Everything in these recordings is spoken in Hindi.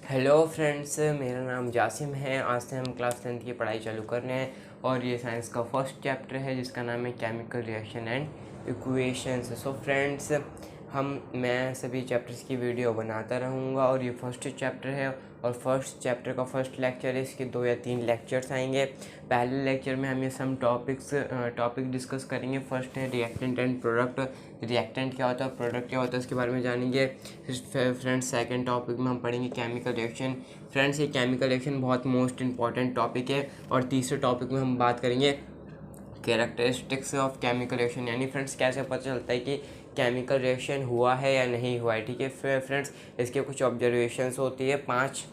हेलो फ्रेंड्स, मेरा नाम जासिम है। आज से हम क्लास 10th की पढ़ाई चालू कर रहे हैं और ये साइंस का फर्स्ट चैप्टर है जिसका नाम है chemical reaction and equations. So friends, मैं सभी चैप्टर्स की वीडियो बनाता रहूँगा और ये फर्स्ट चैप्टर है और फर्स्ट चैप्टर का फर्स्ट लेक्चर है। इसके 2 या 3 लेक्चर्स आएंगे। पहले लेक्चर में हम ये सम टॉपिक डिस्कस करेंगे। फर्स्ट है रिएक्टेंट एंड प्रोडक्ट। रिएक्टेंट क्या होता है, प्रोडक्ट क्या होता है, इसके बारे में जानेंगे। फ्रेंड्स, सेकंड टॉपिक में हम पढ़ेंगे केमिकल रिएक्शन। फ्रेंड्स, ये केमिकल रिएक्शन बहुत मोस्ट इंपॉर्टेंट टॉपिक है। और तीसरे टॉपिक में हम बात करेंगे कैरेक्टरिस्टिक्स ऑफ केमिकल रिएक्शन, यानी फ्रेंड्स कैसे पता चलता है कि केमिकल रिएक्शन हुआ है या नहीं हुआ है। ठीक है फ्रेंड्स, इसके कुछ ऑब्जर्वेशंस होती है 5,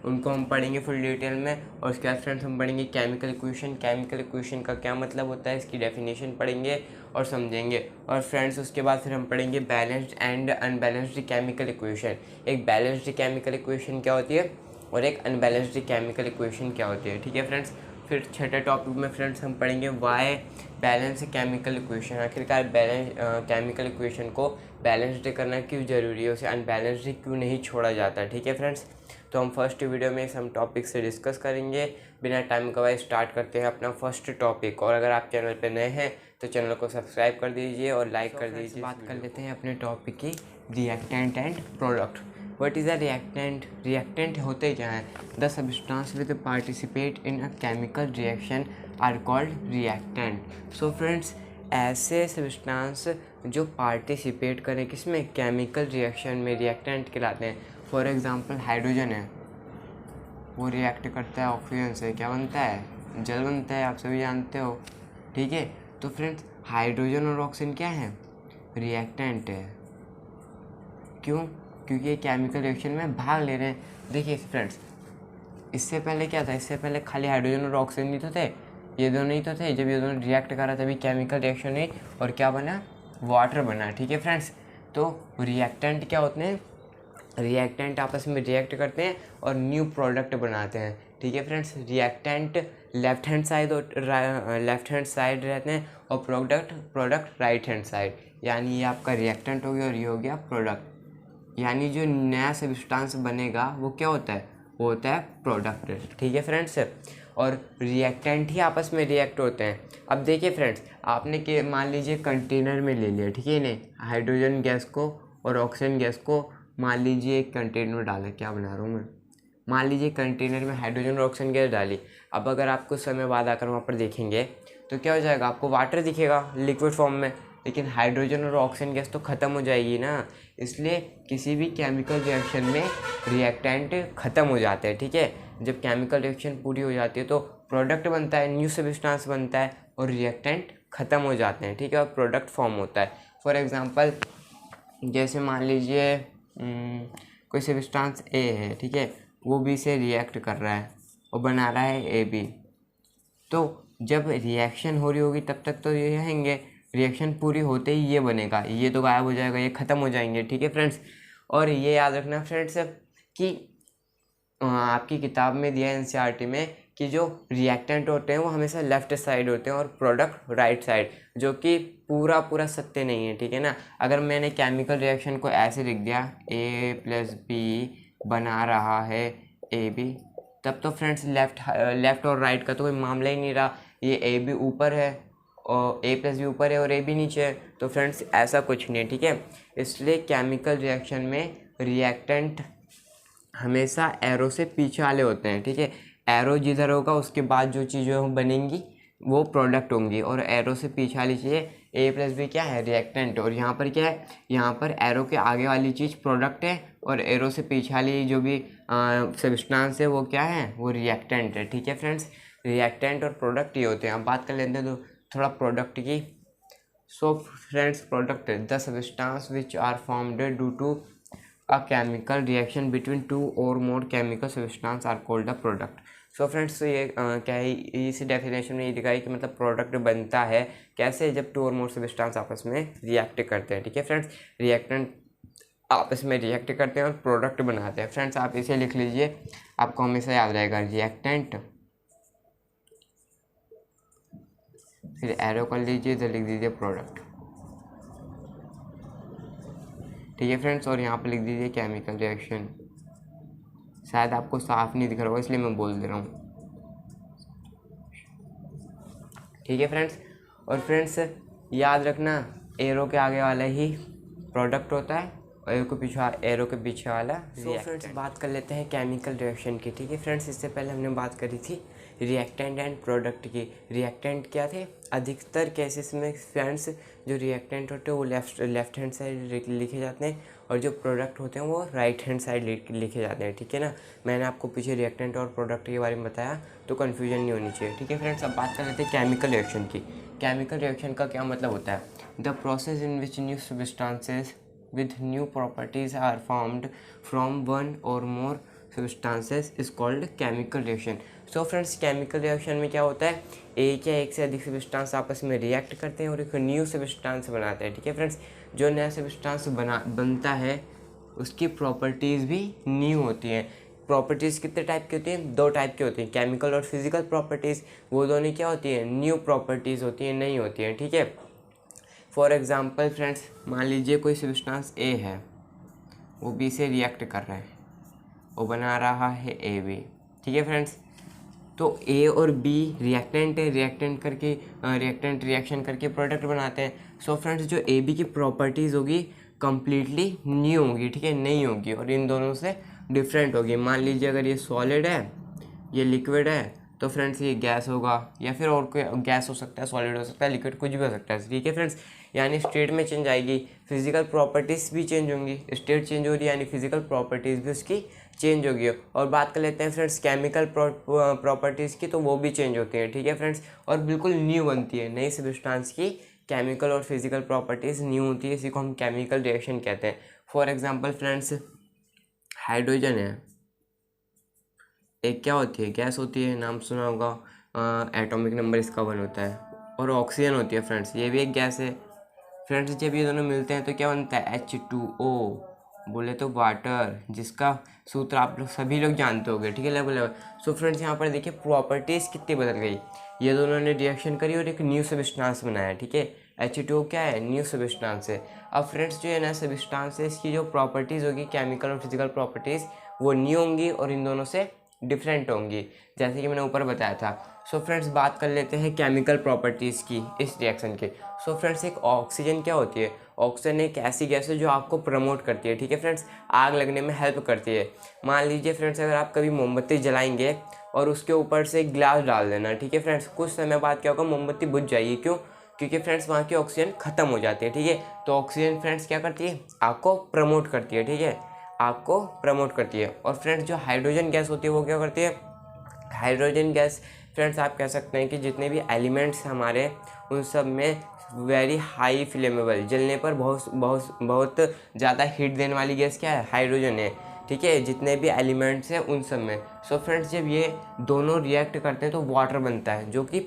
उनको हम पढ़ेंगे फुल डिटेल में। और उसके बाद फ्रेंड्स हम पढ़ेंगे केमिकल इक्वेशन। केमिकल इक्वेशन का क्या मतलब होता है, इसकी डेफिनेशन पढ़ेंगे और समझेंगे। और फ्रेंड्स उसके बाद फिर हम पढ़ेंगे balanced and unbalanced chemical equation. एक बैलेंस्ड केमिकल इक्वेशन क्या होती है और एक अनबैलेंस्ड केमिकल इक्वेशन क्या होती है। ठीक है फ्रेंड्स, फिर छठे टॉपिक में फ्रेंड्स हम पढ़ेंगे वाई बैलेंस केमिकल इक्वेशन। आखिरकार केमिकल इक्वेशन को बैलेंस्ड करना क्यों ज़रूरी है, उसे अनबैलेंस्ड क्यों नहीं छोड़ा जाता। ठीक है फ्रेंड्स, तो हम फर्स्ट वीडियो में हम टॉपिक से डिस्कस करेंगे। बिना टाइम गवाए स्टार्ट करते हैं अपना फर्स्ट टॉपिक। और अगर आप चैनल पे नए हैं तो चैनल को सब्सक्राइब कर दीजिए और लाइक कर दीजिए। बात कर लेते हैं अपने टॉपिक की, reactant and product. What is a reactant? Reactant होते क्या हैं? The substance with participate in a chemical reaction are called reactant. So friends, ऐसे सब्सटेंस जो पार्टिसिपेट करें किसमें, केमिकल रिएक्शन में, रिएक्टेंट कहलाते हैं। फॉर एग्जांपल हाइड्रोजन है, वो रिएक्ट करता है ऑक्सीजन से, क्या बनता है, जल बनता है, आप सभी जानते हो। ठीक है, तो फ्रेंड्स हाइड्रोजन और ऑक्सीजन क्या है, रिएक्टेंट है। क्यों? क्योंकि ये केमिकल रिएक्शन में भाग ले रहे हैं। देखिए फ्रेंड्स, इससे पहले क्या था, इससे पहले खाली हाइड्रोजन और ऑक्सीजन नहीं तो थे, ये दोनों नहीं तो थे। जब ये दोनों रिएक्ट करा तभी केमिकल रिएक्शन हुई और क्या बना, वाटर बना। ठीक है फ्रेंड्स, तो रिएक्टेंट क्या होते हैं, रिएक्टेंट आपस में रिएक्ट करते हैं और न्यू प्रोडक्ट बनाते हैं। ठीक है friends, reactant left hand side रहते हैं और प्रोडक्ट राइट हैंड साइड। यानी ये आपका रिएक्टेंट हो गया और ये हो गया प्रोडक्ट। यानी जो नया सब्सटेंस बनेगा वो क्या होता है, वो होता है प्रोडक्ट। ठीक है फ्रेंड्स, और रिएक्टेंट ही आपस में रिएक्ट होते हैं। अब देखिए फ्रेंड्स, आपने के मान लीजिए कंटेनर में ले लिया, ठीक है, नहीं हाइड्रोजन गैस को और ऑक्सीजन गैस को मान लीजिए एक कंटेनर में डाला। क्या बना रहा हूँ मैं, मान लीजिए कंटेनर में हाइड्रोजन और ऑक्सीजन गैस डाली। अब अगर आप कुछ समय बाद आकर वहाँ पर देखेंगे तो क्या हो जाएगा, आपको वाटर दिखेगा लिक्विड फॉर्म में, लेकिन हाइड्रोजन और ऑक्सीजन गैस तो ख़त्म हो जाएगी ना। इसलिए किसी भी केमिकल रिएक्शन में रिएक्टेंट ख़त्म हो जाते हैं। ठीक है, जब केमिकल रिएक्शन पूरी हो जाती है तो प्रोडक्ट बनता है, न्यू सब्सटेंस बनता है और रिएक्टेंट ख़त्म हो जाते हैं। ठीक है, और प्रोडक्ट फॉर्म होता है। फॉर एग्ज़ाम्पल, जैसे मान लीजिए कोई सब्सटेंस ए है, ठीक है, वो बी से रिएक्ट कर रहा है और बना रहा है ए बी। तो जब रिएक्शन हो रही होगी तब तक तो ये रहेंगे, रिएक्शन पूरी होते ही ये बनेगा, ये तो गायब हो जाएगा, ये ख़त्म हो जाएंगे। ठीक है फ्रेंड्स, और ये याद रखना फ्रेंड्स कि आपकी किताब में दिया है एनसीईआरटी में कि जो रिएक्टेंट होते हैं वो हमेशा लेफ्ट साइड होते हैं और प्रोडक्ट राइट साइड, जो कि पूरा सत्य नहीं है। ठीक है ना, अगर मैंने केमिकल रिएक्शन को ऐसे लिख दिया, A+B बना रहा है AB, तब तो फ्रेंड्स लेफ्ट और राइट का तो कोई मामला ही नहीं रहा। ये AB ऊपर है और A+B ऊपर है और AB नीचे है, तो फ्रेंड्स ऐसा कुछ नहीं है। ठीक है, इसलिए केमिकल रिएक्शन में रिएक्टेंट हमेशा एरो से पीछे वाले होते हैं। ठीक है, एरो जिधर होगा उसके बाद जो चीज़ें बनेंगी वो प्रोडक्ट होंगी, और एरो से पीछे वाली चीज़ें A+B क्या है, रिएक्टेंट। और यहाँ पर क्या है, यहाँ पर एरो के आगे वाली चीज़ प्रोडक्ट है और एरो से पीछे वाली जो भी सब्सटेंस है वो क्या है, वो रिएक्टेंट है। ठीक है फ्रेंड्स, रिएक्टेंट और प्रोडक्ट ये होते हैं। अब बात कर लेते हैं तो थोड़ा प्रोडक्ट की। So friends, product the substance which are formed due to a chemical reaction between two or more chemical substances are called a product. So friends, ये क्या है, इसी डेफिनेशन में ये दिखाई कि मतलब प्रोडक्ट बनता है कैसे, जब टू और मोर सब्सटेंस आपस में रिएक्ट करते हैं। ठीक है फ्रेंड्स, रिएक्टेंट आपस में रिएक्ट करते हैं और प्रोडक्ट बनाते हैं। फ्रेंड्स आप इसे लिख लीजिए, आपको हमेशा याद रहेगा, रिएक्टेंट, फिर एरो कर लीजिए, इधर लिख दीजिए प्रोडक्ट। ठीक है फ्रेंड्स, और यहाँ पर लिख दीजिए केमिकल रिएक्शन। शायद आपको साफ नहीं दिख रहा होगा इसलिए मैं बोल दे रहा हूँ, ठीक है फ्रेंड्स। और फ्रेंड्स याद रखना, एरो के आगे वाला ही प्रोडक्ट होता है और एरो के पीछे वाला रिएक्टेंट। फ्रेंड्स बात कर लेते हैं केमिकल रिएक्शन की, ठीक है फ्रेंड्स। इससे पहले हमने बात करी थी रिएक्टेंट एंड प्रोडक्ट की। रिएक्टेंट क्या थे? अधिकतर केसेस में फ्रेंड्स जो रिएक्टेंट होते हैं वो लेफ्ट हैंड साइड लिखे जाते हैं और जो प्रोडक्ट होते हैं वो राइट हैंड साइड लिखे जाते हैं, ठीक है ना। मैंने आपको पीछे रिएक्टेंट और प्रोडक्ट के बारे में बताया, तो कन्फ्यूजन नहीं होनी चाहिए, ठीक है फ्रेंड्स। अब बात कर लेते हैं केमिकल रिएक्शन की। केमिकल रिएक्शन का क्या मतलब होता है? The process in which new substances with new properties are formed from one or more substances is called chemical reaction। So friends chemical reaction में क्या होता है? एक या एक से अधिक सब्सटेंस आपस में रिएक्ट करते हैं और एक न्यू सब्सटेंस बनाते हैं, ठीक है फ्रेंड्स। जो नया सब्सटेंस बनता है उसकी प्रॉपर्टीज़ भी न्यू होती हैं। प्रॉपर्टीज़ कितने टाइप की होती हैं? 2 टाइप की होती हैं, केमिकल और फिजिकल प्रॉपर्टीज़। वो दोनों क्या होती हैं? न्यू प्रॉपर्टीज़ होती हैं, नहीं होती हैं, ठीक है। फॉर एग्ज़ाम्पल फ्रेंड्स मान लीजिए कोई सब्सटेंस ए है, वो बी से रिएक्ट कर रहा है, वो बना रहा है ए बी, ठीक है फ्रेंड्स। तो ए और बी रिएक्टेंट है, रिएक्टेंट रिएक्शन करके प्रोडक्ट बनाते हैं। सो फ्रेंड्स जो ए बी की प्रॉपर्टीज़ होगी कम्प्लीटली न्यू होगी, ठीक है, नहीं होगी और इन दोनों से डिफरेंट होगी। मान लीजिए अगर ये सॉलिड है, ये लिक्विड है, तो फ्रेंड्स ये गैस होगा या फिर और कोई गैस हो सकता है, सॉलिड हो सकता है, लिक्विड कुछ भी हो सकता है, ठीक है फ्रेंड्स। यानी स्टेट में चेंज आएगी, फिजिकल प्रॉपर्टीज़ भी चेंज होंगी। स्टेट चेंज हो रही है यानी फिजिकल प्रॉपर्टीज़ भी उसकी चेंज होगी। और बात कर लेते हैं फ्रेंड्स केमिकल प्रॉपर्टीज़ की, तो वो भी चेंज होती हैं, ठीक है फ्रेंड्स, और बिल्कुल न्यू बनती है। नई सब्सटेंस की केमिकल और फिजिकल प्रॉपर्टीज़ न्यू होती है, इसी को हम केमिकल रिएक्शन कहते हैं। फॉर एग्जाम्पल फ्रेंड्स हाइड्रोजन है, एक क्या होती है? गैस होती है, नाम सुना होगा, एटॉमिक नंबर इसका 1 होता है। और ऑक्सीजन होती है फ्रेंड्स, ये भी एक गैस है फ्रेंड्स। जब ये दोनों मिलते हैं तो क्या बनता है? H2O, बोले तो वाटर, जिसका सूत्र आप लोग सभी लोग जानते होंगे, ठीक है लेवल। सो फ्रेंड्स यहाँ पर देखिए प्रॉपर्टीज़ कितनी बदल गई। ये दोनों ने रिएक्शन करी और एक न्यू सब्सटेंस बनाया, ठीक है। H2O क्या है? न्यू सब्सटेंस है। अब फ्रेंड्स जो है नया सब्सटेंस है, इसकी जो प्रॉपर्टीज़ होगी केमिकल और फिजिकल प्रॉपर्टीज़ वो न्यू होंगी और इन दोनों से डिफरेंट होंगी, जैसे कि मैंने ऊपर बताया था। सो फ्रेंड्स बात कर लेते हैं केमिकल प्रॉपर्टीज़ की इस रिएक्शन के। सो फ्रेंड्स एक ऑक्सीजन क्या होती है? ऑक्सीजन एक ऐसी गैस है जो आपको प्रमोट करती है, ठीक है फ्रेंड्स, आग लगने में हेल्प करती है। मान लीजिए फ्रेंड्स अगर आप कभी मोमबत्ती जलाएंगे और उसके ऊपर से एक गिलास डाल देना, ठीक है फ्रेंड्स, कुछ समय बाद क्या होगा? मोमबत्ती बुझ जाएगी। क्यों? क्योंकि फ्रेंड्स वहाँ की ऑक्सीजन ख़त्म हो जाती है, ठीक है। तो ऑक्सीजन फ्रेंड्स क्या करती है? आग को प्रमोट करती है, ठीक है, आग को प्रमोट करती है। और फ्रेंड्स जो हाइड्रोजन गैस होती है वो क्या करती है? हाइड्रोजन गैस फ्रेंड्स आप कह सकते हैं कि जितने भी एलिमेंट्स हमारे उन सब में वेरी हाई फ्लेमेबल, जलने पर बहुत बहुत बहुत ज़्यादा हीट देने वाली गैस क्या है? हाइड्रोजन है, ठीक है, जितने भी एलिमेंट्स हैं उन सब में। सो फ्रेंड्स जब ये दोनों रिएक्ट करते हैं तो वाटर बनता है, जो कि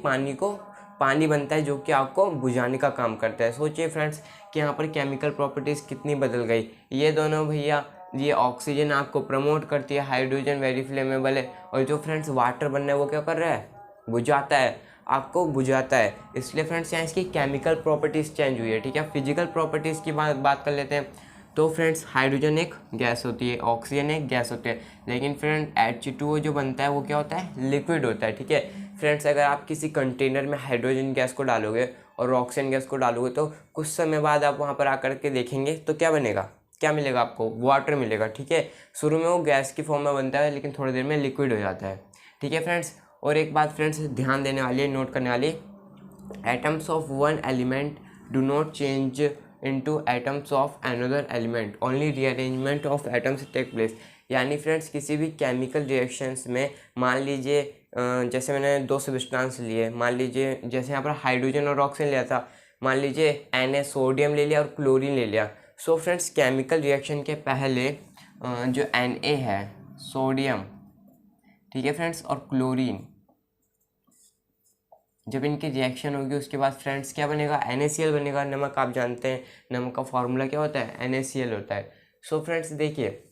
पानी बनता है, जो कि आग को बुझाने का काम करता है। सोचिए फ्रेंड्स कि यहाँ पर केमिकल प्रॉपर्टीज़ कितनी बदल गई। ये दोनों भैया, ये ऑक्सीजन आग को प्रमोट करती है, हाइड्रोजन वेरी फ्लेमेबल है, और जो फ्रेंड्स वाटर बनना है वो क्या कर रहा है? बुझाता है, आग को बुझाता है। इसलिए फ्रेंड्स यहाँ इसकी केमिकल प्रॉपर्टीज़ चेंज हुई है, ठीक है। फिजिकल प्रॉपर्टीज़ की बात कर लेते हैं। तो फ्रेंड्स हाइड्रोजन एक गैस होती है, ऑक्सीजन एक गैस होती है, लेकिन फ्रेंड H2O जो बनता है वो क्या होता है? लिक्विड होता है, ठीक है फ्रेंड्स। अगर आप किसी कंटेनर में हाइड्रोजन गैस को डालोगे और ऑक्सीजन गैस को डालोगे तो कुछ समय बाद आप वहाँ पर आकर के देखेंगे तो क्या बनेगा? क्या मिलेगा आपको? वाटर मिलेगा, ठीक है। शुरू में वो गैस की फॉर्म में बनता है लेकिन थोड़ी देर में लिक्विड हो जाता है, ठीक है फ्रेंड्स। और एक बात फ्रेंड्स ध्यान देने वाली है, नोट करने वाली, atoms of one element do not change into atoms of another element, only rearrangement of atoms take place. यानी फ्रेंड्स किसी भी केमिकल रिएक्शंस में मान लीजिए जैसे मैंने 2 सब्सटेंस लिए, मान लीजिए जैसे यहाँ पर हाइड्रोजन और ऑक्सीजन लिया था, मान लीजिए Na सोडियम ले लिया और क्लोरीन ले लिया। सो फ्रेंड्स केमिकल रिएक्शन के पहले जो Na है सोडियम, ठीक है फ्रेंड्स, और क्लोरीन, जब इनकी रिएक्शन होगी उसके बाद फ्रेंड्स क्या बनेगा? NaCl बनेगा। नमक आप जानते हैं, नमक का फॉर्मूला क्या होता है? NaCl होता है। सो फ्रेंड्स देखिए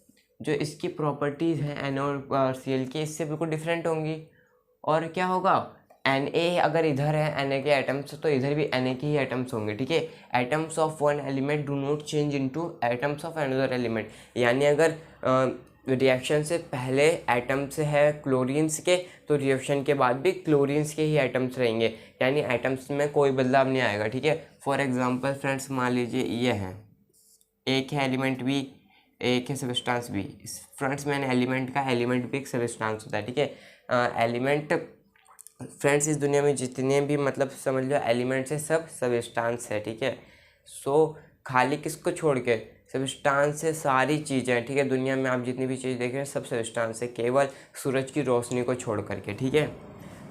जो इसकी प्रॉपर्टीज़ हैं Na और Cl की, इससे बिल्कुल डिफरेंट होंगी। और क्या होगा? Na अगर इधर है Na के एटम्स तो इधर भी Na के ही एटम्स होंगे, ठीक है। Atoms of one element do not change into atoms of another element, यानी अगर रिएक्शन से पहले एटम्स है क्लोरीन्स के, तो रिएक्शन के बाद भी क्लोरीन्स के ही एटम्स रहेंगे, यानी एटम्स में कोई बदलाव नहीं आएगा, ठीक है। फॉर एग्जांपल फ्रेंड्स, मान लीजिए ये है, एक है एलिमेंट बी, एक है सब्सटेंस बी। फ्रेंड्स मैंने एलिमेंट का, एलिमेंट भी एक सब्सटेंस होता है, ठीक है। एलिमेंट फ्रेंड्स इस दुनिया में जितने भी मतलब समझ लो एलिमेंट्स है, सब सब्सटेंस है, ठीक है। सो खाली किसको छोड़ के, सब्सटेंस से सारी चीज़ें हैं, ठीक है। दुनिया में आप जितनी भी चीज़ देख रहे हैं सब सब्सटेंस है, केवल सूरज की रोशनी को छोड़ करके, ठीक है।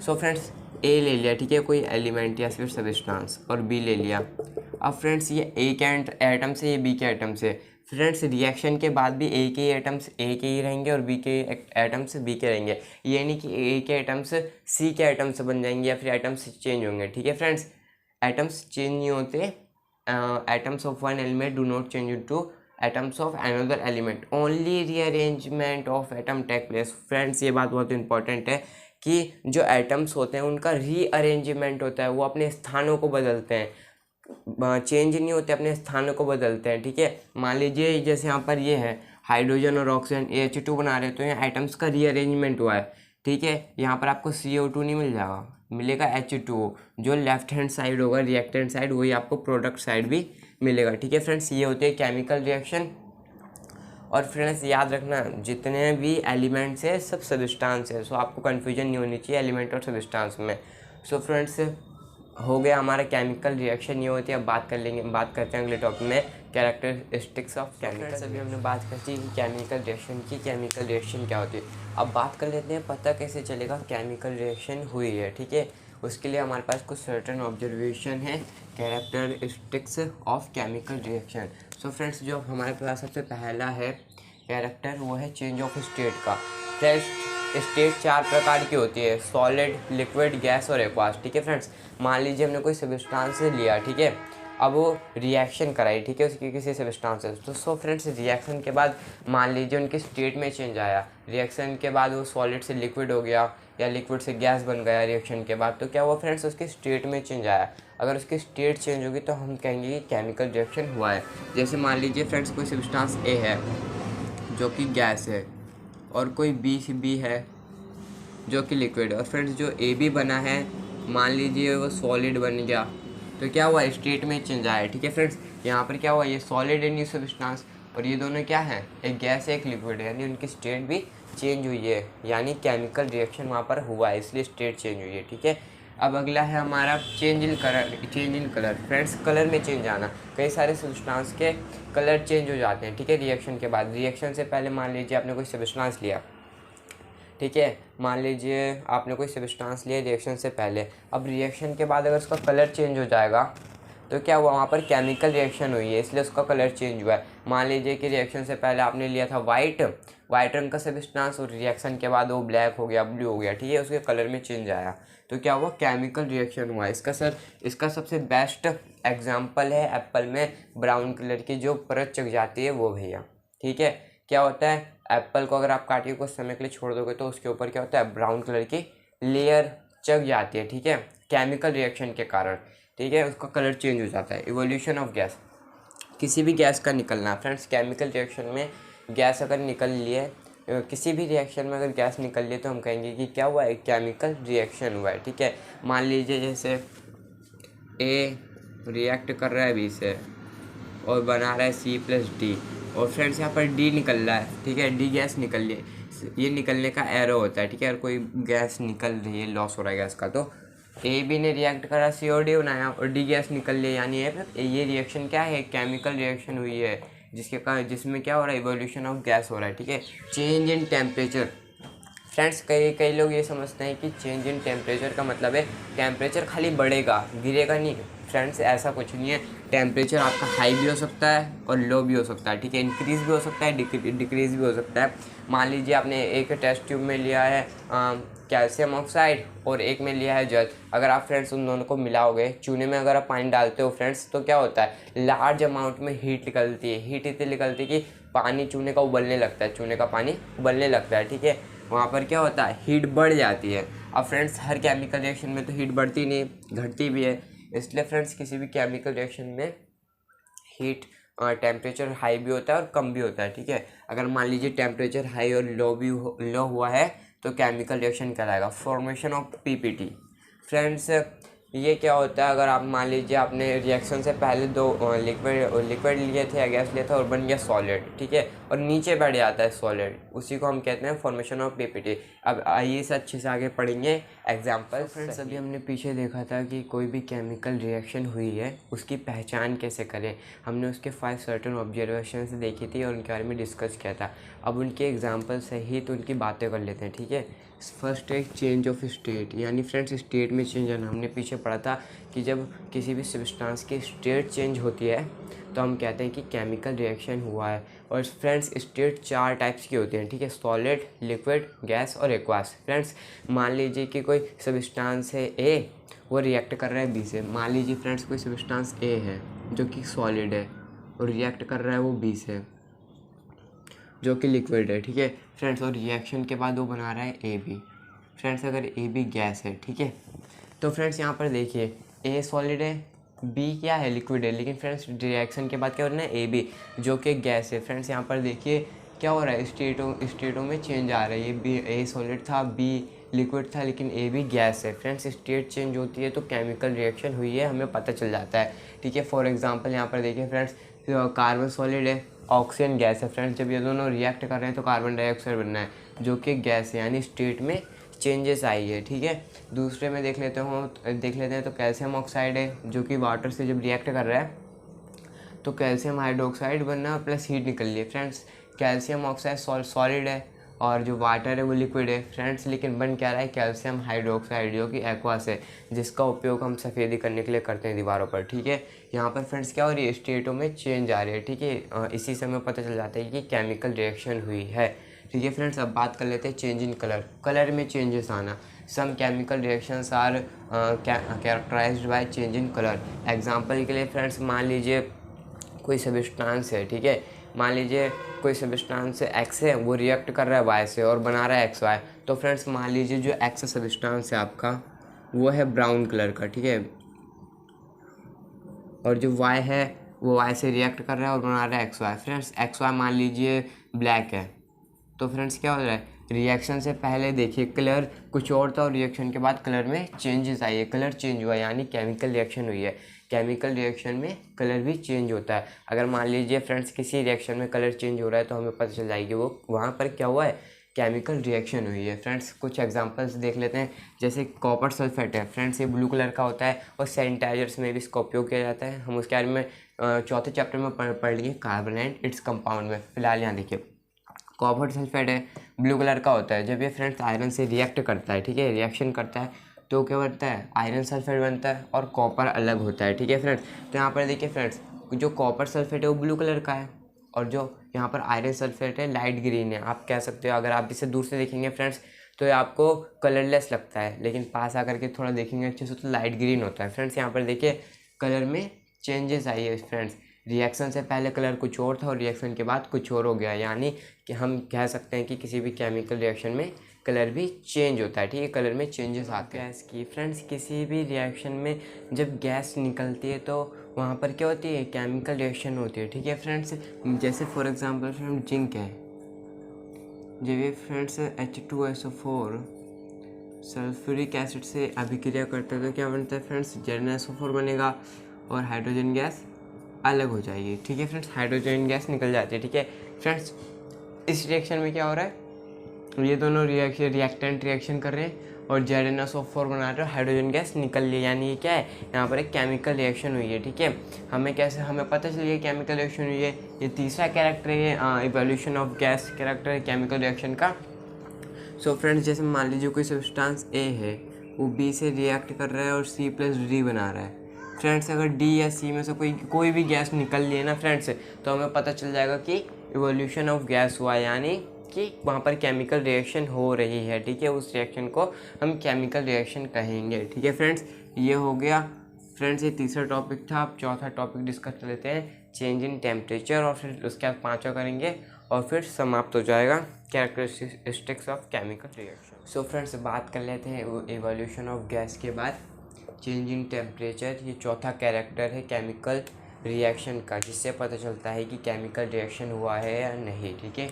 सो फ्रेंड्स ए ले लिया, ठीक है, कोई एलिमेंट या फिर सब्सटेंस, और बी ले लिया। अब फ्रेंड्स ये ए के एटम से, ये बी के एटम से। फ्रेंड्स रिएक्शन के बाद भी ए के एटम्स ए के ही रहेंगे और बी के एटम्स बी के रहेंगे, ये नहीं कि ए के एटम्स सी के एटम्स बन जाएंगे या फिर एटम्स चेंज होंगे, ठीक है फ्रेंड्स। एटम्स चेंज नहीं होते, atoms of one element do not change into atoms of another element, only rearrangement of atom take place। Friends ये बात बहुत इंपॉर्टेंट है कि जो एटम्स होते हैं उनका रीअरेंजमेंट होता है, वो अपने स्थानों को बदलते हैं, चेंज नहीं होते, अपने स्थानों को बदलते हैं, ठीक है। मान लीजिए जैसे यहाँ पर ये है हाइड्रोजन और ऑक्सीजन H2 बना रहे हैं, तो यहाँ एटम्स का रीअरेंजमेंट हुआ है, ठीक है। यहाँ पर आपको CO2 नहीं मिल जाएगा, मिलेगा H2O, जो लेफ्ट हैंड साइड होगा रिएक्टेंट साइड, वही आपको प्रोडक्ट साइड भी मिलेगा, ठीक है फ्रेंड्स। ये होती है केमिकल रिएक्शन। और फ्रेंड्स याद रखना जितने भी एलिमेंट्स है सब सब्सटेंस है, सो आपको कन्फ्यूजन नहीं होनी चाहिए एलिमेंट और सब्सटेंस में। सो फ्रेंड्स हो गया हमारा केमिकल रिएक्शन, ये होती है। अब बात करते हैं अगले टॉपिक में कैरेक्टरिस्टिक्स ऑफ केमिकल। अभी हमने बात कर दी केमिकल रिएक्शन की, केमिकल रिएक्शन क्या होती है। अब बात कर लेते हैं पता कैसे चलेगा केमिकल रिएक्शन हुई है, ठीक है। उसके लिए हमारे पास कुछ सर्टेन ऑब्जर्वेशन है characteristics of chemical reaction. So friends जो हमारे पास सबसे पहला है कैरेक्टर, वो है चेंज ऑफ स्टेट का। स्टेट 4 प्रकार की होती है, सॉलिड, लिक्विड, गैस और एक्वास, ठीक है फ्रेंड्स। मान लीजिए हमने कोई सब्सटेंस लिया, ठीक है, अब वो रिएक्शन कराई, ठीक है, उसकी किसी सब्सटेंस से, तो सो फ्रेंड्स रिएक्शन के बाद मान लीजिए उनके स्टेट में चेंज आया, रिएक्शन के बाद वो सॉलिड से लिक्विड हो गया या लिक्विड से गैस बन गया रिएक्शन के बाद, तो क्या हुआ फ्रेंड्स, उसके स्टेट में चेंज आया। अगर उसकी स्टेट चेंज होगी तो हम कहेंगे कि केमिकल रिएक्शन हुआ है। जैसे मान लीजिए फ्रेंड्स कोई सब्सटेंस ए है जो कि गैस है, और कोई बी है जो कि लिक्विड है, और फ्रेंड्स जो ए बी बना है मान लीजिए वो सॉलिड बन गया, तो क्या हुआ, स्टेट में चेंज आया, ठीक है फ्रेंड्स। यहाँ पर क्या हुआ, ये सॉलिड है न्यू सब्सटेंस, और ये दोनों क्या है, एक गैस है एक लिक्विड है, यानी उनकी स्टेट भी चेंज हुई है, यानी केमिकल रिएक्शन वहाँ पर हुआ है, इसलिए स्टेट चेंज हुई है, ठीक है। अब अगला है हमारा change in colour. Friends colour में चेंज आना, कई सारे सब्सटेंस के कलर चेंज हो जाते हैं, ठीक है, रिएक्शन के बाद। रिएक्शन से पहले मान लीजिए आपने कोई सब्सटेंस लिया, ठीक है, मान लीजिए आपने कोई सब्सटेंस लिया रिएक्शन से पहले, अब रिएक्शन के बाद अगर उसका कलर चेंज हो जाएगा तो क्या हुआ, वहाँ पर केमिकल रिएक्शन हुई है, इसलिए उसका कलर चेंज हुआ है। मान लीजिए कि रिएक्शन से पहले आपने लिया था वाइट रंग का सब्सटेंस, और रिएक्शन के बाद वो ब्लैक हो गया, ब्लू हो गया, ठीक है, उसके कलर में चेंज आया, तो क्या हुआ, केमिकल रिएक्शन हुआ। इसका सबसे बेस्ट एग्जाम्पल है एप्पल में ब्राउन कलर की जो परत चढ़ जाती है वो भैया, ठीक है। क्या होता है, एप्पल को अगर आप काटिए कुछ समय के लिए छोड़ दोगे तो उसके ऊपर क्या होता है, ब्राउन कलर की लेयर चढ़ जाती है, ठीक है, केमिकल रिएक्शन के कारण, ठीक है, उसका कलर चेंज हो जाता है। इवोल्यूशन ऑफ गैस, किसी भी गैस का निकलना फ्रेंड्स, केमिकल रिएक्शन में गैस अगर निकल लिए, किसी भी रिएक्शन में अगर गैस निकल लिए तो हम कहेंगे कि क्या हुआ है, केमिकल रिएक्शन हुआ है, ठीक है। मान लीजिए जैसे ए रिएक्ट कर रहा है बी से और बना रहा है C+D, और फ्रेंड्स यहाँ पर D निकल रहा है, ठीक है, D गैस निकल रही है, ये निकलने का एरो होता है, ठीक है। अगर कोई गैस निकल रही है, लॉस हो रहा है गैस का, तो ए बी ने रिएक्ट करा, COD बनाया और D गैस निकल रही है, यानी ये रिएक्शन क्या है, केमिकल रिएक्शन हुई है, जिसमें क्या हो रहा है, इवोल्यूशन ऑफ गैस हो रहा है, ठीक है। चेंज इन टेम्परेचर, फ्रेंड्स कई लोग ये समझते हैं कि चेंज इन टेम्परेचर का मतलब है टेम्परेचर खाली बढ़ेगा, गिरेगा नहीं। फ्रेंड्स ऐसा कुछ नहीं है, टेम्परेचर आपका हाई भी हो सकता है और लो भी हो सकता है, ठीक है, इंक्रीज़ भी हो सकता है, डिक्रीज़ भी हो सकता है। मान लीजिए आपने एक टेस्ट ट्यूब में लिया है कैल्शियम ऑक्साइड और एक में लिया है जल, अगर आप फ्रेंड्स उन दोनों को मिलाओगे, चूने में अगर आप पानी डालते हो फ्रेंड्स, तो क्या होता है, लार्ज अमाउंट में हीट निकलती है, हीट इतनी निकलती है कि पानी चूने का उबलने लगता है, चूने का पानी उबलने लगता है, ठीक है, वहाँ पर क्या होता है, हीट बढ़ जाती है। अब फ्रेंड्स हर केमिकल रिएक्शन में तो हीट बढ़ती नहीं, घटती भी है, इसलिए फ्रेंड्स किसी भी केमिकल रिएक्शन में हीट टेम्परेचर हाई भी होता है और कम भी होता है, ठीक है। अगर मान लीजिए टेम्परेचर हाई और लो हुआ है तो केमिकल रिएक्शन कहलाएगा। Formation of PPT. फ्रेंड्स ये क्या होता है, अगर आप मान लीजिए आपने रिएक्शन से पहले दो लिक्विड लिए थे या गैस लिया था और बन गया सॉलिड, ठीक है, और नीचे बैठ जाता है सॉलिड, उसी को हम कहते हैं फॉर्मेशन ऑफ पीपीटी। अब आइए इसे अच्छे से आगे पढ़ेंगे एग्जाम्पल। फ्रेंड्स अभी हमने पीछे देखा था कि कोई भी केमिकल रिएक्शन हुई है उसकी पहचान कैसे करें। हमने उसके 5 सर्टेन ऑब्जर्वेशन देखी थी और उनके बारे में डिस्कस किया था। अब उनके एग्जाम्पल सहित उनकी बातें कर लेते हैं, ठीक है। फर्स्ट है चेंज ऑफ स्टेट, यानी फ्रेंड्स स्टेट में चेंज आना। हमने पीछे पढ़ा था कि जब किसी भी सब्सटेंस की स्टेट चेंज होती है तो हम कहते हैं कि केमिकल रिएक्शन हुआ है। और फ्रेंड्स स्टेट 4 टाइप्स की होती हैं, ठीक है, सॉलिड, लिक्विड, गैस और एक्वास। फ्रेंड्स मान लीजिए कि कोई सब्सटेंस है ए, वो रिएक्ट कर रहा है बी से। मान लीजिए फ्रेंड्स कोई सब्सटेंस ए है जो कि सॉलिड है और रिएक्ट कर रहा है वो बी से जो कि लिक्विड है, ठीक है फ्रेंड्स। और रिएक्शन के बाद वो बना रहा है ए बी। फ्रेंड्स अगर ए बी गैस है, ठीक है, तो फ्रेंड्स यहाँ पर देखिए ए सॉलिड है, बी क्या है, लिक्विड है, लेकिन फ्रेंड्स रिएक्शन के बाद क्या हो रहा है, ए बी जो कि गैस है। फ्रेंड्स यहाँ पर देखिए क्या हो रहा है, स्टेटों में चेंज आ रहा है। ये बी ए सॉलिड था, बी लिक्विड था, लेकिन ए भी गैस है। फ्रेंड्स स्टेट चेंज होती है तो केमिकल रिएक्शन हुई है, हमें पता चल जाता है, ठीक है। फॉर एग्जांपल यहाँ पर देखिए फ्रेंड्स कार्बन सॉलिड है, ऑक्सीजन गैस है। फ्रेंड्स जब ये दोनों रिएक्ट कर रहे हैं तो कार्बन डाइऑक्साइड बनना है जो कि गैस है, यानी स्टेट में चेंजेस आई है, ठीक है। दूसरे में देख लेते हैं तो कैल्शियम ऑक्साइड है जो कि वाटर से जब रिएक्ट कर रहा है तो कैल्शियम हाइड्रोक्साइड बनना है और प्लस हीट निकल रही है। फ्रेंड्स कैल्शियम ऑक्साइड सॉलिड है और जो वाटर है वो लिक्विड है फ्रेंड्स, लेकिन बन क्या रहा है, कैल्शियम हाइड्रोक्साइड जो कि एक्वास है, जिसका उपयोग हम सफ़ेदी करने के लिए करते हैं दीवारों पर, ठीक है। यहाँ पर फ्रेंड्स क्या हो रही है, स्टेटों में चेंज आ रही है, ठीक है। इसी से हमें पता चल जाता है कि केमिकल रिएक्शन हुई है, ठीक है फ्रेंड्स। अब बात कर लेते हैं चेंज इन कलर में चेंजेस आना। Some chemical reactions are characterised by change in colour. Example के लिए फ्रेंड्स मान लीजिए कोई सब्सटेंस है, ठीक है, मान लीजिए कोई सब्सटेंस एक्स है, वो रिएक्ट कर रहा है वाई से और बना रहा है एक्स वाई। तो फ्रेंड्स मान लीजिए जो एक्स सब्सटेंस है आपका वो है ब्राउन कलर का, ठीक है, और जो वाई है वो वाई से रिएक्ट कर रहा है और बना रहा है x y. Friends x y मान लीजिए ब्लैक है, तो फ्रेंड्स क्या हो रहा है, रिएक्शन से पहले देखिए कलर कुछ और था और रिएक्शन के बाद कलर में चेंजेस आई है, कलर चेंज हुआ, यानी केमिकल रिएक्शन हुई है। केमिकल रिएक्शन में कलर भी चेंज होता है। अगर मान लीजिए फ्रेंड्स किसी रिएक्शन में कलर चेंज हो रहा है तो हमें पता चल जाएगी वो वहाँ पर क्या हुआ है, केमिकल रिएक्शन हुई है। फ्रेंड्स कुछ एग्जांपल्स देख लेते हैं, जैसे कॉपर सल्फेट है फ्रेंड्स, ये ब्लू कलर का होता है और सैनिटाइजर्स में भी इसका उपयोग किया जाता है। हम उसके बारे में चौथे चैप्टर में पढ़ लिए, कार्बन एंड इट्स कंपाउंड में। फिलहाल यहाँ देखिए कॉपर सल्फेट है, ब्लू कलर का होता है। जब ये फ्रेंड्स आयरन से रिएक्ट करता है, ठीक है, रिएक्शन करता है तो क्या बनता है, आयरन सल्फेट बनता है और कॉपर अलग होता है, ठीक है फ्रेंड्स। तो यहाँ पर देखिए फ्रेंड्स जो कॉपर सल्फेट है वो ब्लू कलर का है और जो यहाँ पर आयरन सल्फेट है लाइट ग्रीन है। आप कह सकते हो, अगर आप इसे दूर से देखेंगे फ्रेंड्स तो ये आपको कलरलेस लगता है, लेकिन पास आकर के थोड़ा देखेंगे अच्छे से तो लाइट ग्रीन होता है। फ्रेंड्स यहाँ पर देखिए कलर में चेंजेस आई है फ्रेंड्स, रिएक्शन से पहले कलर कुछ और था और रिएक्शन के बाद कुछ और हो गया, यानी कि हम कह सकते हैं कि किसी भी केमिकल रिएक्शन में कलर भी चेंज होता है, ठीक है, कलर में चेंजेस आते हैं। गैस की फ्रेंड्स किसी भी रिएक्शन में जब गैस निकलती है तो वहाँ पर क्या होती है, केमिकल रिएक्शन होती है, ठीक है फ्रेंड्स। जैसे फॉर एग्जांपल फ्रेंड्स जिंक है, जब ये फ्रेंड्स H2SO4 सल्फ्यूरिक एसिड से अभिक्रिया करता है तो क्या बनता है फ्रेंड्स, ZnSO4 बनेगा और हाइड्रोजन गैस अलग हो जाएगी, ठीक है फ्रेंड्स, हाइड्रोजन गैस निकल जाती है, ठीक है फ्रेंड्स। इस रिएक्शन में क्या हो रहा है, ये दोनों रिएक्टेंट रिएक्शन कर रहे हैं और ZnSO4 बना रहे हैं, हाइड्रोजन गैस निकल रही है, यानी ये क्या है, यहाँ पर एक केमिकल रिएक्शन हुई है, ठीक है। हमें पता चलिए केमिकल रिएक्शन हुई है। ये तीसरा कैरेक्टर है इवोल्यूशन ऑफ गैस कैरेक्टर है केमिकल रिएक्शन का। सो फ्रेंड्स जैसे मान लीजिए कोई सब्सटेंस ए है वो बी से रिएक्ट कर रहा है और C+D बना रहा है। फ्रेंड्स अगर डी या सी में से कोई भी गैस निकल ली है ना फ्रेंड्स, तो हमें पता चल जाएगा कि इवोल्यूशन ऑफ गैस हुआ है, यानी कि वहाँ पर केमिकल रिएक्शन हो रही है, ठीक है। उस रिएक्शन को हम केमिकल रिएक्शन कहेंगे, ठीक है फ्रेंड्स। ये हो गया फ्रेंड्स, ये तीसरा टॉपिक था। अब चौथा टॉपिक डिस्कस कर लेते हैं, चेंज इन टेम्परेचर, और फिर उसके बाद पाँचवा करेंगे और फिर समाप्त हो जाएगा characteristics of chemical reaction. So friends बात कर लेते हैं इवोल्यूशन ऑफ गैस के बाद चेंज इन टेम्परेचर, ये चौथा कैरेक्टर है केमिकल रिएक्शन का, जिससे पता चलता है कि केमिकल रिएक्शन हुआ है या नहीं, ठीक है।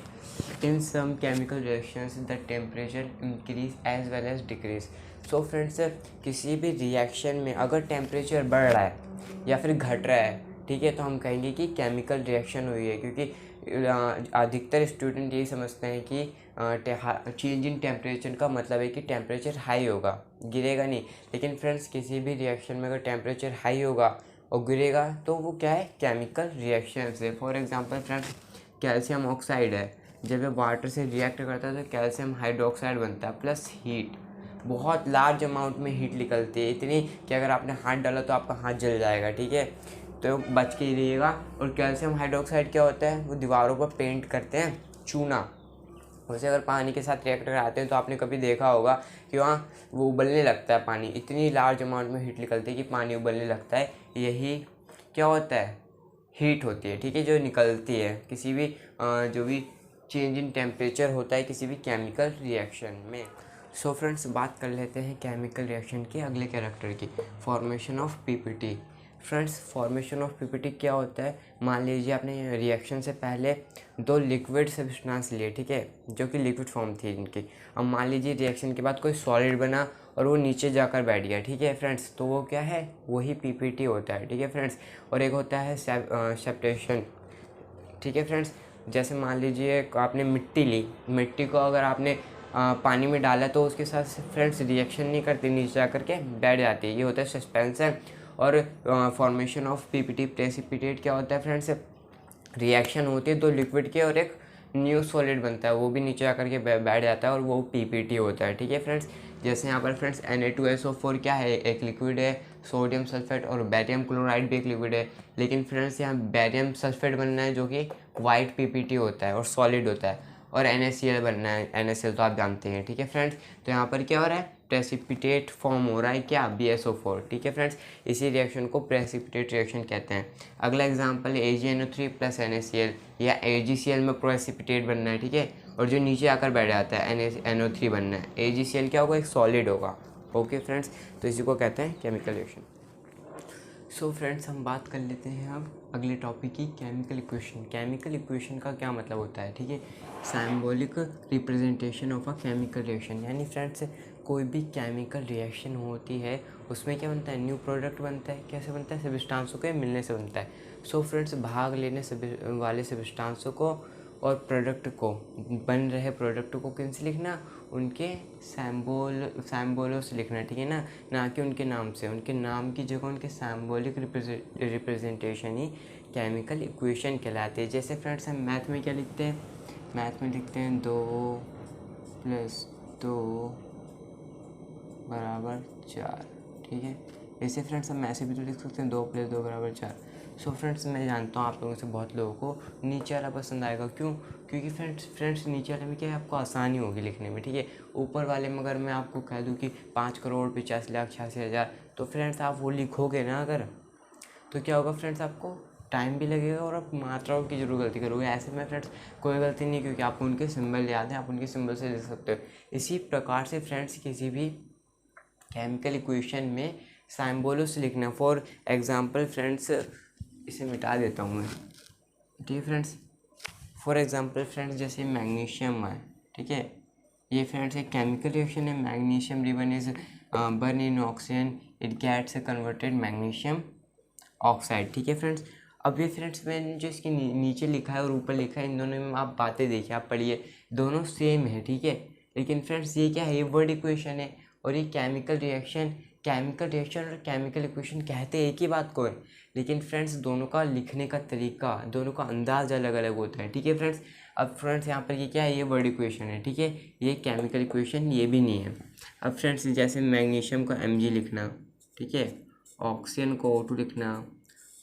In some chemical reactions the temperature increase as well as decrease. So friends, किसी भी रिएक्शन में अगर टेम्परेचर बढ़ रहा है या फिर घट रहा है, ठीक है, तो हम कहेंगे कि केमिकल रिएक्शन हुई है, क्योंकि अधिकतर स्टूडेंट यही समझते हैं कि चेंज इन टेम्परेचर का मतलब है कि टेम्परेचर हाई होगा, गिरेगा नहीं। लेकिन फ्रेंड्स, किसी भी रिएक्शन में अगर टेम्परेचर हाई होगा और गिरेगा तो वो क्या है, केमिकल रिएक्शन है। For example friends, calcium oxide है, जब ये वाटर से रिएक्ट करता है तो कैल्शियम हाइड्रोक्साइड बनता है, प्लस हीट, बहुत लार्ज अमाउंट में हीट निकलती है, इतनी कि अगर आपने हाथ डाला तो आपका हाथ जल जाएगा, ठीक है, तो बच के ही रहिएगा। और कैल्शियम हाइड्रोक्साइड क्या होता है, वो दीवारों पर पेंट करते हैं चूना, वैसे अगर पानी के साथ रिएक्ट कराते हैं तो आपने कभी देखा होगा कि वहाँ वो उबलने लगता है पानी, इतनी लार्ज अमाउंट में हीट निकलती है कि पानी उबलने लगता है। यही क्या होता है, हीट होती है, ठीक है, जो निकलती है किसी भी जो भी चेंज इन टेम्परेचर होता है किसी भी केमिकल रिएक्शन में। सो फ्रेंड्स, बात कर लेते हैं केमिकल रिएक्शन के अगले कैरेक्टर की, formation of PPT. Friends, formation of PPT क्या होता है, मान लीजिए आपने रिएक्शन से पहले दो लिक्विड सब्सटेंस लिए, ठीक है, जो कि लिक्विड फॉर्म थी इनकी। अब मान लीजिए रिएक्शन के बाद कोई सॉलिड बना और वो नीचे जाकर बैठ गया, ठीक है फ्रेंड्स, तो वो क्या है, वही पीपीटी होता है, ठीक है फ्रेंड्स। और एक होता है सेपरेशन, ठीक है फ्रेंड्स। जैसे मान लीजिए आपने मिट्टी ली, मिट्टी को अगर आपने पानी में डाला तो उसके साथ फ्रेंड्स रिएक्शन नहीं करती, नीचे जा करके बैठ जाती है, ये होता है सस्पेंशन। और फॉर्मेशन ऑफ पीपीटी, प्रेसिपिटेट क्या होता है फ्रेंड्स, रिएक्शन होती है दो लिक्विड के और एक न्यू सॉलिड बनता है, वो भी नीचे आकर के बैठ जाता है और वो पीपीटी होता है, ठीक है फ्रेंड्स। जैसे यहाँ पर फ्रेंड्स Na2SO4 क्या है, एक लिक्विड है, सोडियम सल्फेट, और बैरियम क्लोराइड भी एक लिक्विड है। लेकिन फ्रेंड्स यहाँ बैरियम सल्फेट बनना है जो कि वाइट पीपीटी होता है और सॉलिड होता है, और NaCl बनना है, NaCl तो आप जानते हैं, ठीक है फ्रेंड्स। तो यहाँ पर क्या हो रहा है, प्रेसिपिटेट फॉर्म हो रहा है, क्या, BSO4, ठीक है फ्रेंड्स। इसी रिएक्शन को प्रेसिपिटेट रिएक्शन कहते हैं। अगला एग्जांपल है AgNO3 प्लस NaCl, या AgCl में प्रेसिपिटेट बनना है, ठीक है, और जो नीचे आकर बैठ जाता है NO3 बनना है। AgCl क्या होगा, एक सॉलिड होगा, ओके फ्रेंड्स। तो इसी को कहते हैं केमिकल रिएक्शन। सो फ्रेंड्स, हम बात कर लेते हैं अब अगले टॉपिक की, केमिकल इक्वेशन। केमिकल इक्वेशन का क्या मतलब होता है, ठीक है, symbolic representation of a chemical reaction. यानी फ्रेंड्स, कोई भी केमिकल रिएक्शन होती है उसमें क्या बनता है, न्यू प्रोडक्ट बनता है। कैसे बनता है, सब्सटेंसों के मिलने से बनता है। सो फ्रेंड्स, भाग लेने वाले सब्सटेंसों को और प्रोडक्ट को, बन रहे प्रोडक्ट को किनसे लिखना, उनके सैम्बोलों से लिखना, ठीक है ना, ना कि उनके नाम से। उनके नाम की जगह उनके सैम्बोलिक रिप्रेजेंटेशन ही केमिकल इक्वेशन कहलाते हैं। जैसे फ्रेंड्स, हम मैथ में क्या लिखते हैं, मैथ में लिखते हैं 2+2 बराबर 4, ठीक है। ऐसे फ्रेंड्स, हम ऐसे भी तो लिख सकते हैं 2+2 बराबर 4। सो फ्रेंड्स, मैं जानता हूँ आप लोगों से बहुत लोगों को नीचे वाला पसंद आएगा, क्यों, क्योंकि फ्रेंड्स नीचे वाले में क्या है, आपको आसानी होगी लिखने में, ठीक है। ऊपर वाले में अगर मैं आपको कह दूँ कि 5,85,86,000, तो फ्रेंड्स आप वो लिखोगे ना अगर, तो क्या होगा फ्रेंड्स, आपको टाइम भी लगेगा और आप मात्राओं की जरूर गलती करोगे। ऐसे में फ्रेंड्स कोई गलती नहीं, क्योंकि आपको उनके सिंबल याद है, आप उनके सिंबल से लिख सकते हो। इसी प्रकार से फ्रेंड्स, किसी भी केमिकल इक्वेशन में सिंबलों से लिखना। फॉर एग्जांपल फ्रेंड्स, इसे मिटा देता हूँ मैं, ठीक है फ्रेंड्स। फॉर एग्जांपल फ्रेंड्स, जैसे मैग्नीशियम है, ठीक है, ये फ्रेंड्स एक केमिकल रिएक्शन है। Magnesium ribbon is burn in oxygen, it gets converted magnesium oxide, ठीक है फ्रेंड्स। अब ये फ्रेंड्स, मैंने जो इसके नीचे लिखा है और ऊपर लिखा है, इन दोनों में आप बातें देखिए, आप पढ़िए, दोनों सेम है, ठीक है। लेकिन फ्रेंड्स, ये क्या है, ये वर्ड इक्वेशन है, और ये केमिकल रिएक्शन और केमिकल इक्वेशन कहते एक ही बात को है। लेकिन फ्रेंड्स, दोनों का लिखने का तरीका, दोनों का अंदाज अलग अलग होता है, ठीक है फ्रेंड्स। अब फ्रेंड्स, यहाँ पर ये क्या है, ये वर्ड इक्वेशन है, ठीक है, ये केमिकल इक्वेशन ये भी नहीं है। अब फ्रेंड्स, जैसे मैग्नीशियम को Mg लिखना, ठीक है, ऑक्सीजन को O2 लिखना,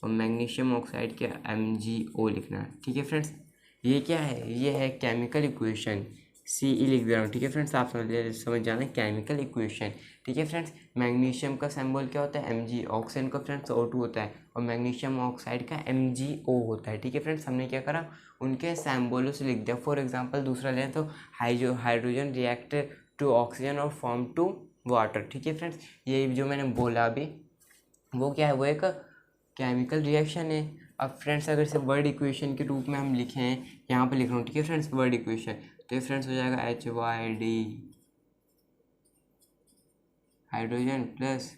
और मैग्नीशियम ऑक्साइड के MgO लिखना, ठीक है फ्रेंड्स। ये क्या है, ये है केमिकल इक्वेशन, CE लिख दे रहा हूँ, ठीक है फ्रेंड्स, आप समझ जाना, केमिकल इक्वेशन, ठीक है फ्रेंड्स। मैग्नीशियम का सिंबल क्या होता है, Mg, ऑक्सीजन का फ्रेंड्स O2 होता है, और मैग्नीशियम ऑक्साइड का MgO होता है, ठीक है फ्रेंड्स। हमने क्या करा, उनके सिंबलों से लिख दिया। फॉर एग्जांपल दूसरा लें तो हाइड्रोजन रिएक्ट टू ऑक्सीजन और फॉर्म टू वाटर, ठीक है फ्रेंड्स। ये जो मैंने बोला अभी, वो क्या है, वो एक केमिकल रिएक्शन है। अब फ्रेंड्स अगर इसे वर्ड इक्वेशन के रूप में हम लिखें, यहाँ पे लिख रहा हूँ, ठीक है फ्रेंड्स, वर्ड इक्वेशन, तो ये फ्रेंड्स हो जाएगा HYD हाइड्रोजन प्लस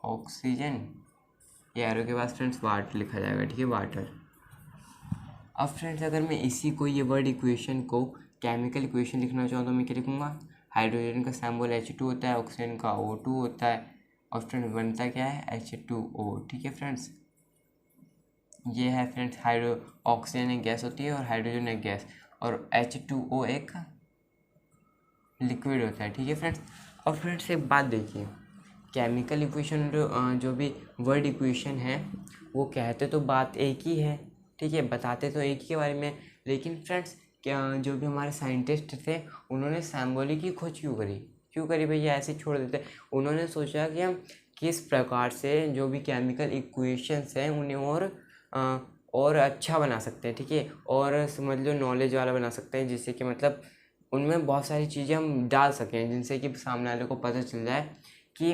ऑक्सीजन, ये एरो के पास फ्रेंड्स वाटर लिखा जाएगा, ठीक है, वाटर। अब फ्रेंड्स अगर मैं इसी को, ये वर्ड इक्वेशन को केमिकल इक्वेशन लिखना चाहूँ तो मैं क्या लिखूँगा, हाइड्रोजन का सिंबल H2 होता है, ऑक्सीजन का O2 होता है, और फ्रेंड्स बनता क्या है H2O, ठीक है फ्रेंड्स। ये है फ्रेंड्स ऑक्सीजन एक गैस होती है और हाइड्रोजन एक गैस, और H2O एक लिक्विड होता है, ठीक है फ्रेंड्स। और फ्रेंड्स एक बात देखिए, केमिकल इक्वेशन जो भी वर्ड इक्वेशन है वो कहते तो बात एक ही है, ठीक है, बताते तो एक ही के बारे में, लेकिन फ्रेंड्स क्या जो भी हमारे साइंटिस्ट थे उन्होंने सिंबॉलिक ही खोज क्यों करी भैया, ऐसे छोड़ देते। उन्होंने सोचा कि हम किस प्रकार से जो भी केमिकल इक्वेशंस हैं उन्हें और अच्छा बना सकते हैं, ठीक है, और समझ लो नॉलेज वाला बना सकते हैं, जिससे कि मतलब उनमें बहुत सारी चीज़ें हम डाल सकें जिनसे कि सामने वाले को पता चल जाए कि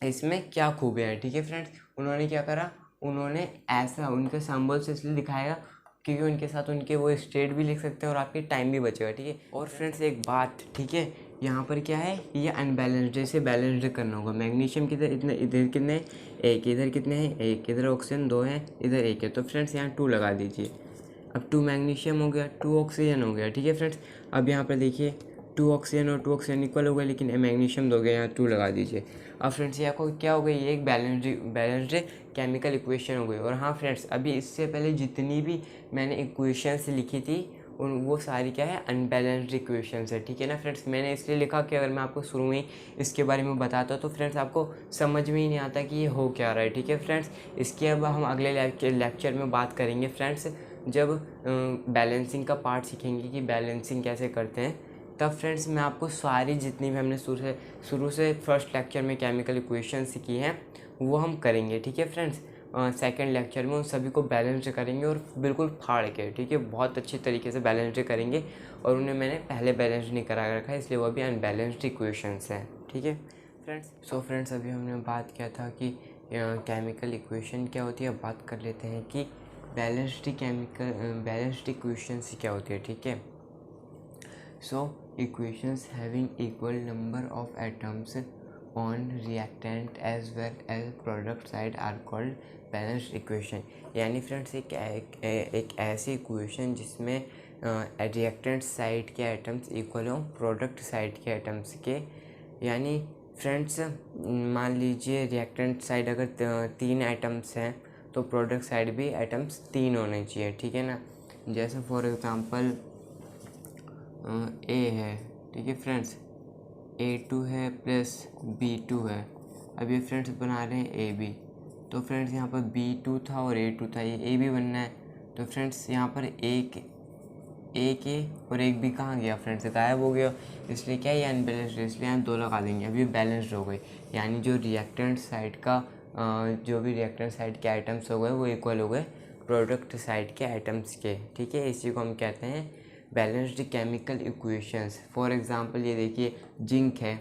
इसमें क्या खूबियाँ है, ठीक है फ्रेंड्स। उन्होंने क्या करा, उन्होंने ऐसा उनके सिंबल से इसलिए दिखाएगा क्योंकि उनके साथ उनके वो स्टेट भी लिख सकते हैं और आपके टाइम भी बचेगा, ठीक है। और फ्रेंड्स एक बात, ठीक है, यहाँ पर क्या है, ये अनबैलेंस्ड, इसे बैलेंस्ड करना होगा। मैग्नीशियम किधर, इतने इधर कितने हैं, एक, इधर कितने हैं, एक, इधर ऑक्सीजन 2 हैं, इधर 1 है, तो फ्रेंड्स यहाँ 2 लगा दीजिए। अब 2 मैग्नीशियम हो गया, 2 ऑक्सीजन हो गया, ठीक है फ्रेंड्स। अब यहाँ पर देखिए 2 ऑक्सीजन और 2 ऑक्सीजन इक्वल हो गए, लेकिन मैग्नीशियम 2 हो गया, यहाँ 2 लगा दीजिए। अब फ्रेंड्स ये आपको क्या हो गई, ये एक बैलेंस्ड केमिकल इक्वेशन हो गई। और हाँ फ्रेंड्स, अभी इससे पहले जितनी भी मैंने इक्वेशंस लिखी थी वो सारी क्या है, अनबैलेंस्ड इक्वेशंस है, ठीक है ना फ्रेंड्स। मैंने इसलिए लिखा कि अगर मैं आपको शुरू में इसके बारे में बताता तो फ्रेंड्स आपको समझ में ही नहीं आता कि ये हो क्या रहा है, ठीक है फ्रेंड्स। इसके अब हम अगले लेक्चर में बात करेंगे फ्रेंड्स, जब बैलेंसिंग का पार्ट सीखेंगे कि बैलेंसिंग कैसे करते हैं, तब फ्रेंड्स मैं आपको सारी जितनी भी हमने शुरू से फर्स्ट लेक्चर में केमिकल इक्वेशन सीखी हैं वो हम करेंगे, ठीक है फ्रेंड्स। सेकंड लेक्चर में उन सभी को बैलेंस्ड करेंगे और बिल्कुल फाड़ के, ठीक है, बहुत अच्छी तरीके से बैलेंस्ड करेंगे। और उन्हें मैंने पहले बैलेंस्ड नहीं करा रखा है, इसलिए वो भी अनबैलेंस्ड इक्वेशंस हैं, ठीक है फ्रेंड्स। सो फ्रेंड्स अभी हमने बात किया था कि केमिकल इक्वेशन क्या होती है। अब बात कर लेते हैं कि बैलेंस्ड इक्वेशंस क्या होती है, ठीक है। सो equations having equal number of atoms on reactant as well as product side are called balanced equation। यानी फ्रेंड्स एक ऐसी इक्वेशन जिसमें रिएक्टेंट साइड के एटम्स इक्वल हों प्रोडक्ट साइड के एटम्स के। यानी फ्रेंड्स मान लीजिए रिएक्टेंट साइड अगर 3 एटम्स हैं तो प्रोडक्ट साइड भी एटम्स 3 होने चाहिए, ठीक है ना। जैसे फॉर एग्ज़ाम्पल A है, ठीक है फ्रेंड्स, A2 है प्लस B2 है। अब ये फ्रेंड्स बना रहे हैं AB, तो फ्रेंड्स यहाँ पर B2 था और A2 था, ये AB बनना है। तो फ्रेंड्स यहाँ पर एक और एक भी कहाँ गया फ्रेंड्स, गायब हो गया, इसलिए क्या है ये अनबैलेंस्ड है, इसलिए यहाँ 2 लगा देंगे। अब ये बैलेंस्ड हो गई, यानी जो रिएक्टेंट साइड का जो भी रिएक्टेंट साइड के आइटम्स हो गए वो इक्वल हो गए प्रोडक्ट साइड के आइटम्स के, ठीक है। इसी को हम कहते हैं balanced chemical equations. For example ये देखिए जिंक है,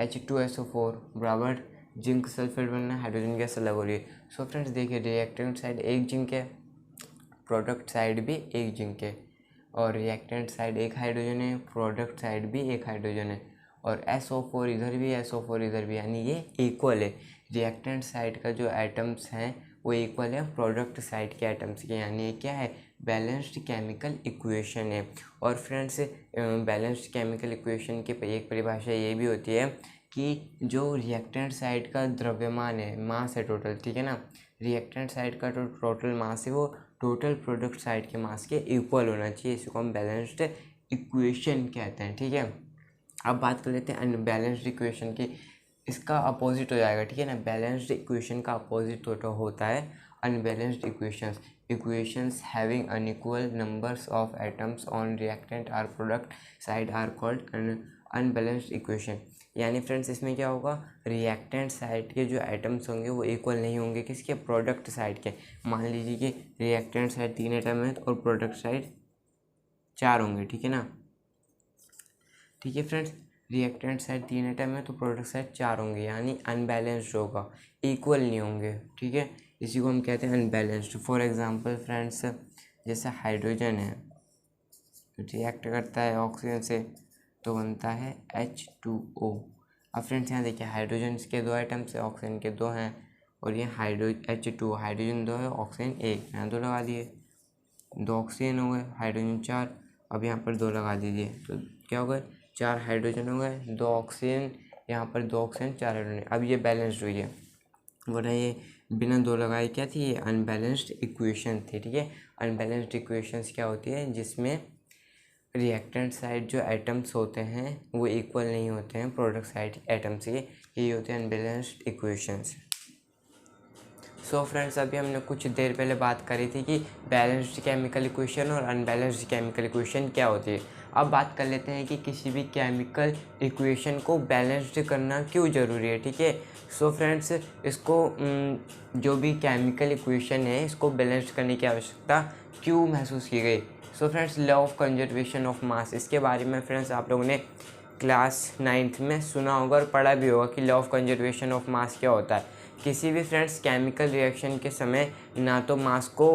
H2SO4 बराबर जिंक सल्फेट बनना है, हाइड्रोजन गैस अलग हो रही है। सो फ्रेंड्स देखिए रिएक्टेंट साइड एक जिंक है, प्रोडक्ट साइड भी एक जिंक है, और रिएक्टेंट साइड एक हाइड्रोजन है, प्रोडक्ट साइड भी एक हाइड्रोजन है, और SO4 इधर भी, SO4 इधर भी, यानी ये इक्वल है। रिएक्टेंट साइड का जो एटम्स हैं वो इक्वल है प्रोडक्ट साइड के एटम्स के, यानी ये क्या है, बैलेंस्ड केमिकल इक्वेशन है। और फ्रेंड्स बैलेंस्ड केमिकल इक्वेशन की एक परिभाषा ये भी होती है कि जो रिएक्टेंट साइड का द्रव्यमान है, मास है टोटल, ठीक है ना, रिएक्टेंट साइड का जो टोटल मास है वो टोटल प्रोडक्ट साइड के मास के इक्वल होना चाहिए, इसको हम बैलेंस्ड इक्वेशन कहते हैं, ठीक है। अब बात कर लेते हैं अनबैलेंस्ड इक्वेशन की, इसका अपोजिट हो जाएगा, ठीक है ना। बैलेंस्ड इक्वेशन का अपोजिट होता है unbalanced equations having unequal numbers of atoms on reactant or product side are called unbalanced equation. यानी फ्रेंड्स इसमें क्या होगा, रिएक्टेंट साइड के जो एटम्स होंगे वो इक्वल नहीं होंगे किसके, प्रोडक्ट साइड के। मान लीजिए कि रिएक्टेंट साइड 3 एटम है और प्रोडक्ट साइड 4 होंगे, ठीक है ना। ठीक है फ्रेंड्स, रिएक्टेंट साइड 3 एटम है तो प्रोडक्ट साइड 4 होंगे, यानी अनबैलेंस्ड होगा, इक्वल नहीं होंगे। ठीक है, इसी को हम कहते हैं अनबैलेंस्ड। फॉर एग्जांपल फ्रेंड्स, जैसे हाइड्रोजन है, रिएक्ट करता है ऑक्सीजन से तो बनता है H2O। अब फ्रेंड्स यहाँ देखिए, हाइड्रोजन के 2 एटम्स है, ऑक्सीजन के 2 हैं, और ये H2O, हाइड्रोजन 2 है, ऑक्सीजन 1, यहाँ 2 लगा दिए, 2 ऑक्सीजन हो गए, हाइड्रोजन 4, अब यहाँ पर 2 लगा दीजिए तो क्या हो गए, 4 हाइड्रोजन हो गए, 2 ऑक्सीजन, यहाँ पर 2 ऑक्सीजन 4 हाइड्रोजन। अब ये बैलेंस्ड हुई है, वरना ये बिना 2 लगाए क्या थी, ये अनबैलेंस्ड इक्वेशन थी। ठीक है, अनबैलेंस्ड इक्वेशंस क्या होती है, जिसमें रिएक्टेंट साइड जो एटम्स होते हैं वो इक्वल नहीं होते हैं प्रोडक्ट साइड एटम्स के, यही होते हैं अनबैलेंस्ड इक्वेशंस। सो फ्रेंड्स, अभी हमने कुछ देर पहले बात करी थी कि बैलेंस्ड केमिकल इक्वेशन और अनबैलेंस्ड केमिकल इक्वेशन क्या होती है। अब बात कर लेते हैं कि किसी भी केमिकल इक्वेशन को बैलेंस्ड करना क्यों ज़रूरी है। ठीक है, सो फ्रेंड्स, इसको जो भी केमिकल इक्वेशन है इसको बैलेंस्ड करने की आवश्यकता क्यों महसूस की गई। So friends, law of conservation of mass, इसके बारे में फ्रेंड्स आप लोगों ने क्लास 9th में सुना होगा और पढ़ा भी होगा कि law of conservation of mass क्या होता है। किसी भी फ्रेंड्स केमिकल रिएक्शन के समय ना तो मास को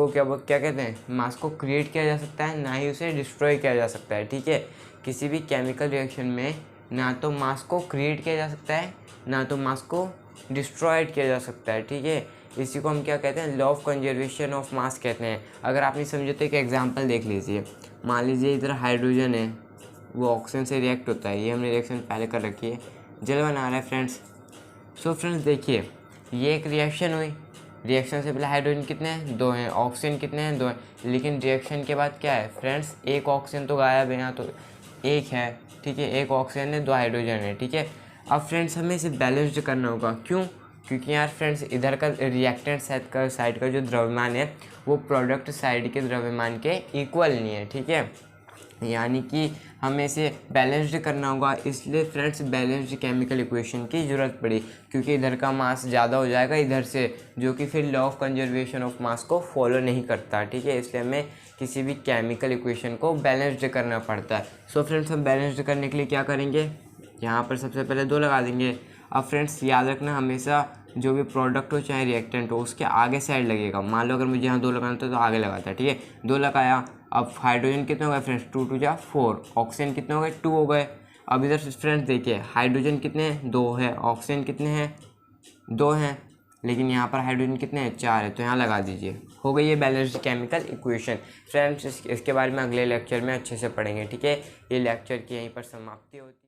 क्या कहते हैं, मास को क्रिएट किया जा सकता है, ना ही उसे डिस्ट्रॉय किया जा सकता है। ठीक है, किसी भी केमिकल रिएक्शन में ना तो मास को क्रिएट किया जा सकता है, ना तो मास को डिस्ट्रॉयड किया जा सकता है। ठीक है, इसी को हम क्या कहते हैं, law of conservation of mass कहते हैं। अगर आप नहीं समझे तो एक एग्जांपल देख लीजिए। मान लीजिए इधर हाइड्रोजन है, वो ऑक्सीजन से रिएक्ट होता है, ये हमने रिएक्शन पहले कर रखी है, जल बना रहा है फ्रेंड्स। सो फ्रेंड्स देखिए, ये एक रिएक्शन हुई, रिएक्शन से पहले हाइड्रोजन कितने हैं, 2 हैं, ऑक्सीजन कितने हैं, 2 हैं, लेकिन रिएक्शन के बाद क्या है फ्रेंड्स, एक ऑक्सीजन तो गायब है, यहाँ तो 1 है। ठीक है, 1 ऑक्सीजन है, 2 हाइड्रोजन है। ठीक है, अब फ्रेंड्स हमें इसे बैलेंस्ड करना होगा, क्यों, क्योंकि यार फ्रेंड्स इधर का रिएक्टेंट साइड का जो द्रव्यमान है वो प्रोडक्ट साइड के द्रव्यमान के इक्वल नहीं है। ठीक है, यानी कि हमें इसे बैलेंस्ड करना होगा, इसलिए फ्रेंड्स बैलेंस्ड केमिकल इक्वेशन की ज़रूरत पड़ी, क्योंकि इधर का मास ज़्यादा हो जाएगा इधर से, जो कि फिर law of conservation of mass को फॉलो नहीं करता। ठीक है, इसलिए हमें किसी भी केमिकल इक्वेशन को बैलेंस्ड करना पड़ता है। सो फ्रेंड्स, हम बैलेंस्ड करने के लिए क्या करेंगे, यहाँ पर सबसे पहले 2 लगा देंगे। अब फ्रेंड्स याद रखना, हमेशा जो भी प्रोडक्ट हो चाहे रिएक्टेंट हो उसके आगे साइड लगेगा। मान लो अगर मुझे यहाँ 2 लगाना था तो आगे लगाता है। ठीक है, 2 लगाया। अब हाइड्रोजन कितने हो गए फ्रेंड्स, 2 2 जा 4, ऑक्सीजन कितने हो गए, 2 हो गए। अब इधर फ्रेंड्स देखिए, हाइड्रोजन कितने हैं, 2 है, ऑक्सीजन कितने हैं, 2 हैं, लेकिन यहाँ पर हाइड्रोजन कितने हैं, 4 है, तो यहाँ लगा दीजिए, हो गई ये बैलेंस्ड केमिकल इक्वेशन। फ्रेंड्स इसके बारे में अगले लेक्चर में अच्छे से पढ़ेंगे। ठीक है, ये लेक्चर की यहीं पर समाप्ति होती है।